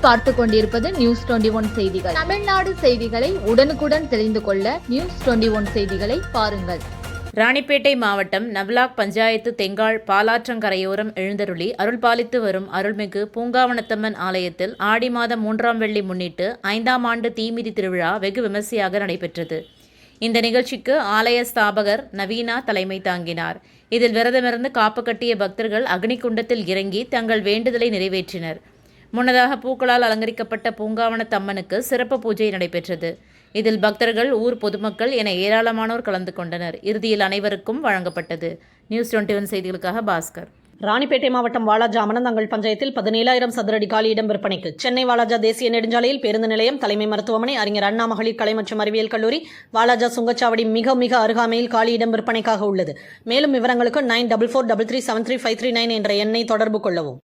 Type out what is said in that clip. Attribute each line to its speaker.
Speaker 1: நீங்கள் பார்த்து கொண்டிருப்பது நியூஸ் 21 செய்திகள். தமிழ்நாடு செய்திகளை உடனுக்குடன் தெரிந்து கொள்ள நியூஸ் 21 செய்திகளை பாருங்கள்.
Speaker 2: ராணிப்பேட்டை மாவட்டம் நவ்லாக் பஞ்சாயத்து தெங்காள் பாலாற்றங்கரையோரம் எழுந்தருளி அருள்பாலித்து வரும் அருள்மிகு பூங்காவனத்தம்மன் ஆலயத்தில் ஆடி மாதம் 3ஆம் வெள்ளி முன்னிட்டு 5ஆம் ஆண்டு தீமிதி திருவிழா வெகு விமர்சையாக நடைபெற்றது. இந்த நிகழ்ச்சிக்கு ஆலய ஸ்தாபகர் நவீனா தலைமை தாங்கினார். இதில் விரதமிருந்து காப்பு கட்டிய பக்தர்கள் அக்னிகுண்டத்தில் இறங்கி தங்கள் வேண்டுதலை நிறைவேற்றினர். முன்னதாக பூக்களால் அலங்கரிக்கப்பட்ட பூங்காவனத்தம்மனுக்கு சிறப்பு பூஜை நடைபெற்றது. இதில் பக்தர்கள், ஊர் பொதுமக்கள் என ஏராளமானோர் கலந்து கொண்டனர். இறுதியில் அனைவருக்கும் வழங்கப்பட்டது. நியூஸ் 21 செய்திகளுக்காக பாஸ்கர்.
Speaker 3: ராணிப்பேட்டை மாவட்டம் வாலாஜா அமனந்தங்கல் பஞ்சாயத்தில் 17,000 சதுரடி காலியிடம் விற்பனைக்கு. சென்னை வாலாஜா தேசிய நெடுஞ்சாலையில் பேருந்து நிலையம், தலைமை மருத்துவமனை, அறிஞர் அண்ணா மகளிர் கலை மற்றும் அறிவியல் கல்லூரி, வாலாஜா சுங்கச்சாவடி மிக அருகாமையில் காலியிடம் விற்பனைக்காக உள்ளது. மேலும் விவரங்களுக்கு 9443373539 என்ற எண்ணை தொடர்பு கொள்ளவும்.